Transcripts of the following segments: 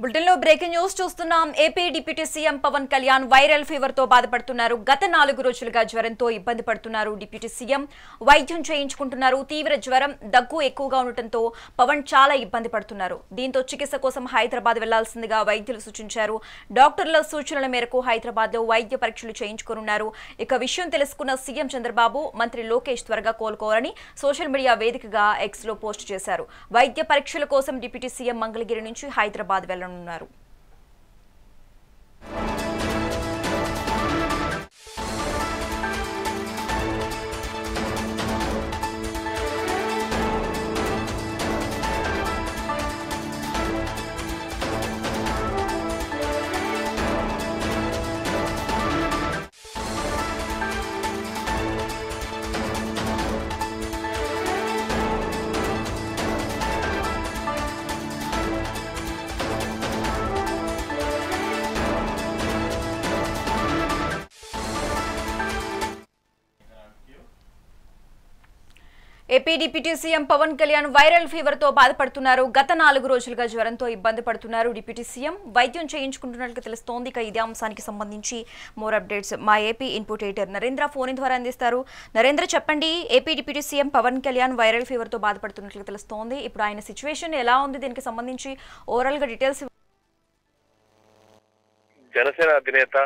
బులెటిన్లో breaking news చూస్తున్నాం. AP deputy CM Pawan Kalyan viral fever తో బాధపడుతున్నారు. గత 4 రోజులుగా జ్వరంతో ఇబ్బంది పడుతున్నారు. డిప్యూటీ సీఎం వైద్యం చేయించుకుంటున్నారు. తీవ్ర జ్వరం, దగ్గు ఎక్కువగా ఉండటంతో పవన్ చాలా ఇబ్బంది పడుతున్నారు. దీంతో చికిత్స కోసం హైదరాబాద్ వెళ్లాల్సిందిగా వైద్యులు సూచించారు. డాక్టర్ల సూచనల మేరకు హైదరాబాద్ లో వైద్య పరీక్షలు చేయించుకోనున్నారు. ఇక విషయం తెలుసుకున్న సీఎం చంద్రబాబు, మంత్రి లోకేష్ త్వరగా కోలుకోవాలని సోషల్ మీడియా వేదికగా ఎక్స్ లో పోస్ట్ చేశారు. వైద్య పరీక్షల కోసం డిప్యూటీ సీఎం మంగళగిరి నుంచి హైదరాబాద్ వెళ్లనున్నారు. AP deputy CM Pawan Kalyan viral fever తో బాధపడుతున్నారు. గత 4 రోజులుగా జ్వరంతో ఇబ్బంది పడుతున్నారు. డిప్యూటీ సీఎం వైద్యం చేయించుకుంటున్నట్లు తెలుస్తోంది. ఇక ఇదే అంశానికి సంబంధించి మోర్ అప్డేట్స్ మా AP input editor Narendra phone ద్వారా అందిస్తారు. నరేంద్ర, చెప్పండి. AP deputy CM Pawan Kalyan viral fever తో బాధపడుతున్నట్లు తెలుస్తోంది. ఇప్పుడు ఆయన సిచ్యువేషన్ ఎలా ఉంది? దీనికి సంబంధించి ఓవరాల్ గా డీటెయిల్స్. జనసేన అధినేత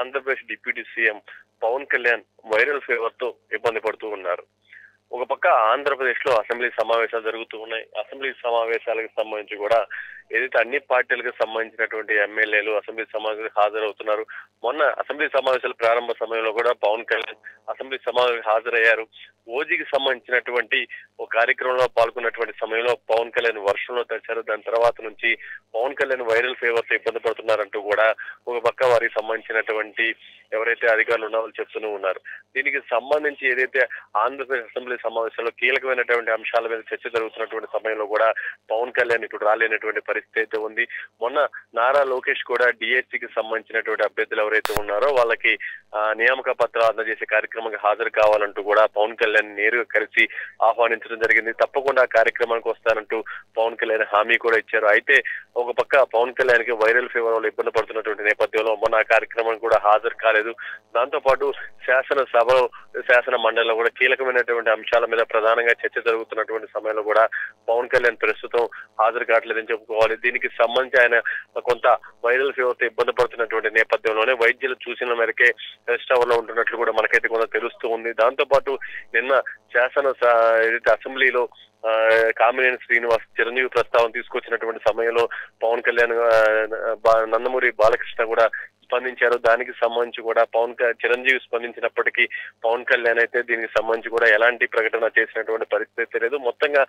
Andhra Pradesh deputy CM Pawan Kalyan viral fever తో ఇబ్బంది పడుతూ ఉన్నారు. ఒక పక్క ఆంధ్రప్రదేశ్ లో అసెంబ్లీ సమావేశాలు జరుగుతూ ఉన్నాయి. అసెంబ్లీ సమావేశాలకు సంబంధించి కూడా ఏదైతే అన్ని పార్టీలకు సంబంధించినటువంటి ఎమ్మెల్యేలు అసెంబ్లీ సమావేశాలకు హాజరవుతున్నారు. మొన్న అసెంబ్లీ సమావేశాల ప్రారంభ సమయంలో కూడా పవన్ కళ్యాణ్ అసెంబ్లీ సమావేశాలకు హాజరయ్యారు. ఓజీకి సంబంధించినటువంటి ఒక కార్యక్రమంలో పాల్గొన్నటువంటి సమయంలో పవన్ కళ్యాణ్ వర్షంలో తడిచారు. దాని తర్వాత నుంచి పవన్ కళ్యాణ్ వైరల్ ఫీవర్ తో ఇబ్బంది పడుతున్నారంటూ కూడా ఒక పక్క వారికి సంబంధించినటువంటి ఎవరైతే అధికారులు ఉన్నారో చెప్తూనే ఉన్నారు. దీనికి సంబంధించి ఏదైతే ఆంధ్రప్రదేశ్ అసెంబ్లీ సమావేశంలో కీలకమైనటువంటి అంశాల మీద చర్చ జరుగుతున్నటువంటి సమయంలో కూడా పవన్ కళ్యాణ్ ఇప్పుడు రాలేనటువంటి పరిస్థితి అయితే ఉంది. మొన్న నారా లోకేష్ కూడా డిఎస్సికి సంబంధించినటువంటి అభ్యర్థులు ఎవరైతే ఉన్నారో వాళ్ళకి నియామక పత్రాలు అందజేసే కార్యక్రమానికి హాజరు కావాలంటూ కూడా పవన్ కళ్యాణ్ నేరుగా కలిసి ఆహ్వానించడం జరిగింది. తప్పకుండా ఆ కార్యక్రమానికి వస్తానంటూ పవన్ కళ్యాణ్ హామీ కూడా ఇచ్చారు. అయితే ఒక పక్క పవన్ కళ్యాణ్ కి వైరల్ ఫీవర్ వల్ల ఇబ్బంది పడుతున్నటువంటి నేపథ్యంలో మొన్న ఆ కార్యక్రమానికి కూడా హాజరు కాలేదు. దాంతో పాటు శాసనసభలో శాసన మండలిలో కూడా కీలకమైనటువంటి అంశాల మీద ప్రధానంగా చర్చ జరుగుతున్నటువంటి సమయంలో కూడా పవన్ కళ్యాణ్ ప్రస్తుతం హాజరు కావట్లేదని చెప్పుకోవాలి. దీనికి సంబంధించి ఆయన కొంత వైరల్ ఫీవర్ తో ఇబ్బంది పడుతున్నటువంటి నేపథ్యంలోనే వైద్యులు సూచనల మేరకే రెస్ట్ అవర్ లో ఉంటున్నట్లు కూడా మనకైతే కొంత తెలుస్తూ ఉంది. దాంతో పాటు నిన్న ఏదైతే అసెంబ్లీలో కామినేని శ్రీనివాస్ చిరంజీవి ప్రస్తావన తీసుకొచ్చినటువంటి సమయంలో పవన్ కళ్యాణ్ నందమూరి బాలకృష్ణ కూడా స్పందించారు. దానికి సంబంధించి కూడా చిరంజీవి స్పందించినప్పటికీ పవన్ కళ్యాణ్ అయితే దీనికి సంబంధించి కూడా ఎలాంటి ప్రకటన చేసినటువంటి పరిస్థితి లేదు. మొత్తంగా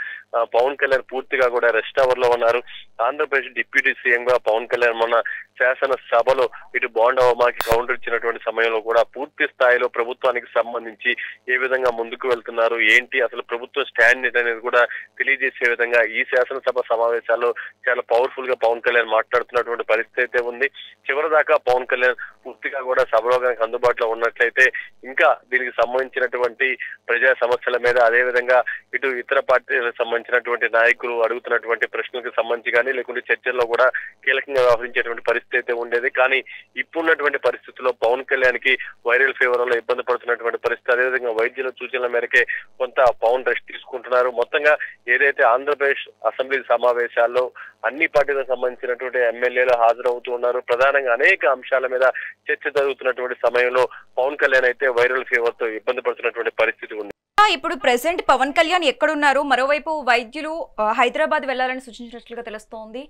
పవన్ కళ్యాణ్ పూర్తిగా కూడా రెస్ట్ అవర్ లో ఉన్నారు. ఆంధ్రప్రదేశ్ డిప్యూటీ సీఎం గా పవన్ కళ్యాణ్ మొన్న శాసన సభలో ఇటు బాండ్ అవమాకి కౌంటర్ ఇచ్చినటువంటి సమయంలో కూడా పూర్తి స్థాయిలో ప్రభుత్వానికి సంబంధించి ఏ విధంగా ముందుకు వెళ్తున్నారు, ఏంటి అసలు ప్రభుత్వ స్టాండ్ అనేది కూడా తెలియజేసే విధంగా ఈ శాసనసభ సమావేశాల్లో చాలా పవర్ఫుల్ గా పవన్ కళ్యాణ్ మాట్లాడుతున్నటువంటి పరిస్థితి అయితే ఉంది. చివరిదాకా పవన్ కళ్యాణ్ పూర్తిగా కూడా సభలోకానికి అందుబాటులో ఉన్నట్లయితే ఇంకా దీనికి సంబంధించినటువంటి ప్రజా సమస్యల మీద, అదే విధంగా ఇటు ఇతర పార్టీలకు సంబంధించినటువంటి నాయకులు అడుగుతున్నటువంటి ప్రశ్నలకు సంబంధించి కానీ లేకుంటే చర్చల్లో కూడా కీలకంగా వ్యవహరించేటువంటి పరిస్థితి అయితే ఉండేది. కానీ ఇప్పుడున్నటువంటి పరిస్థితుల్లో పవన్ కళ్యాణ్ కి వైరల్ ఫీవర్ వల్ల ఇబ్బంది పడుతున్నటువంటి పరిస్థితి, అదేవిధంగా వైద్యుల సూచనల మేరకే కొంత పవన్ రెస్ట్ తీసుకుంటున్నారు. మొత్తంగా ఏదైతే ఆంధ్రప్రదేశ్ అసెంబ్లీ సమావేశాల్లో అన్ని పార్టీలకు సంబంధించినటువంటి ఎమ్మెల్యేలు హాజరవుతూ ఉన్నారు. ప్రధానంగా అనేక అంశాల మీద చర్చ జరుగుతున్నటువంటి సమయంలో పవన్ కళ్యాణ్ అయితే వైరల్ ఫీవర్ తో ఇబ్బంది పడుతున్నటువంటి పరిస్థితి ఉంది. ఇప్పుడు ప్రెసెంట్ పవన్ కళ్యాణ్ ఎక్కడున్నారు? మరోవైపు వైద్యులు హైదరాబాద్ వెళ్లాలని సూచించినట్లుగా తెలుస్తోంది.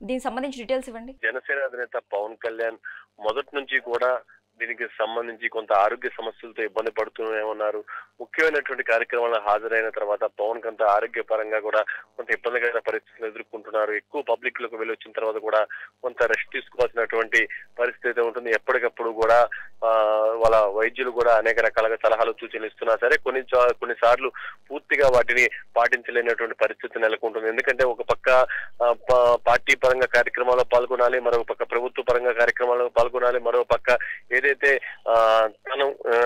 దీనికి సంబంధించి డీటెయిల్స్ ఇవ్వండి. జనసేన అధినేత పవన్ కళ్యాణ్ మొదటి నుంచి కూడా దీనికి సంబంధించి కొంత ఆరోగ్య సమస్యలతో ఇబ్బంది పడుతూనే ఉన్నారు. ముఖ్యమైనటువంటి కార్యక్రమాలకు హాజరైన తర్వాత పవన్ కొంత ఆరోగ్యపరంగా కూడా కొంత ఇబ్బందికర పరిస్థితులు ఎదుర్కొంటున్నారు. ఎక్కువ పబ్లిక్ లకు వెళ్ళి వచ్చిన తర్వాత కూడా కొంత రెస్ట్ తీసుకోవాల్సినటువంటి పరిస్థితి ఉంటుంది. ఎప్పటికప్పుడు కూడా వాళ్ళ వైద్యులు కూడా అనేక రకాలుగా సలహాలు సూచనలు ఇస్తున్నా సరే కొన్నిసార్లు పూర్తిగా వాటిని పాటించలేనటువంటి పరిస్థితి నెలకొంటుంది. ఎందుకంటే ఒక పక్క పార్టీ పరంగా కార్యక్రమాల్లో పాల్గొనాలి, మరొక పక్క ప్రభుత్వ పరంగా కార్యక్రమాల్లో పాల్గొనాలి, మరో పక్క ఏదైతే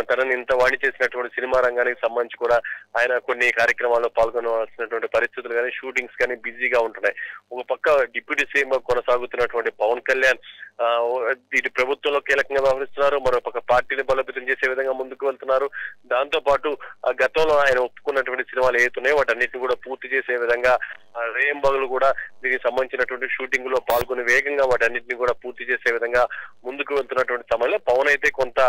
తనని ఇంత వాణి చేసినటువంటి సినిమా రంగాన్ని రంగానికి సంబంధించి కూడా ఆయన కొన్ని కార్యక్రమాల్లో పాల్గొనవలసినటువంటి పరిస్థితులు కానీ షూటింగ్స్ కానీ బిజీగా ఉంటున్నాయి. ఒక పక్క డిప్యూటీ సీఎం కొనసాగుతున్నటువంటి పవన్ కళ్యాణ్ ఇటు ప్రభుత్వంలో కీలకంగా వ్యవహరిస్తున్నారు, మరో పక్క పార్టీని బలోపేతం చేసే విధంగా ముందుకు వెళ్తున్నారు. దాంతో పాటు గతంలో ఆయన ఒప్పుకున్నటువంటి సినిమాలు ఏతున్నాయో వాటన్నిటిని కూడా పూర్తి చేసే విధంగా రేయింబగలు కూడా దీనికి సంబంధించినటువంటి షూటింగ్ లో పాల్గొని వేగంగా వాటన్నిటిని కూడా పూర్తి చేసే విధంగా ముందుకు వెళ్తున్నటువంటి సమయంలో పవన్ అయితే కొంత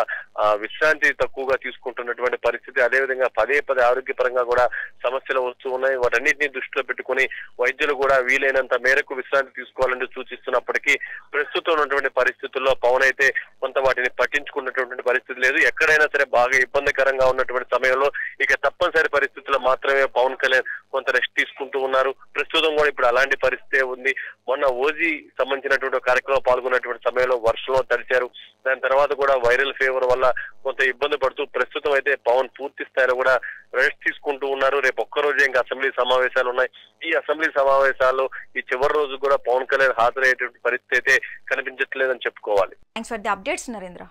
విశ్రాంతి తక్కువగా తీసుకుంటున్నటువంటి పరిస్థితి. అదేవిధంగా పదే ఆరోగ్యపరంగా కూడా సమస్యలు వస్తూ ఉన్నాయి. వాటన్నిటిని దృష్టిలో పెట్టుకుని వైద్యులు కూడా వీలైనంత మేరకు విశ్రాంతి తీసుకోవాలని సూచిస్తున్నప్పటికీ ప్రస్తుతం ఉన్నటువంటి పరిస్థితుల్లో పవన్ అయితే కొంత వాటిని పట్టించుకున్నటువంటి పరిస్థితి లేదు. ఎక్కడైనా సరే బాగా ఇబ్బందికరంగా ఉన్నటువంటి సమయంలో ఇక తప్పనిసరి పరిస్థితుల్లో మాత్రమే పవన్ కళ్యాణ్ కొంత రెస్ట్ తీసుకుంటూ ఉన్నారు. ప్రస్తుతం కూడా ఇప్పుడు అలాంటి పరిస్థితి ఉంది. మొన్న ఓజీ సంబంధించినటువంటి కార్యక్రమం పాల్గొన్నటువంటి సమయంలో వర్షంలో తడిచారు. దాని తర్వాత కూడా వైరల్ ఫీవర్ వల్ల కొంత ఇబ్బంది పడుతూ ప్రస్తుతం అయితే పవన్ పూర్తి స్థాయిలో కూడా రెస్ట్ తీసుకుంటూ ఉన్నారు. రేపు ఒక్కరోజే ఇంకా అసెంబ్లీ సమావేశాలు ఉన్నాయి. ఈ అసెంబ్లీ సమావేశాల్లో ఈ చివరి రోజు కూడా పవన్ కళ్యాణ్ హాజరయ్యేటువంటి పరిస్థితి అయితే కనిపించట్లేదని చెప్పుకోవాలి. Thanks for the updates Narendra.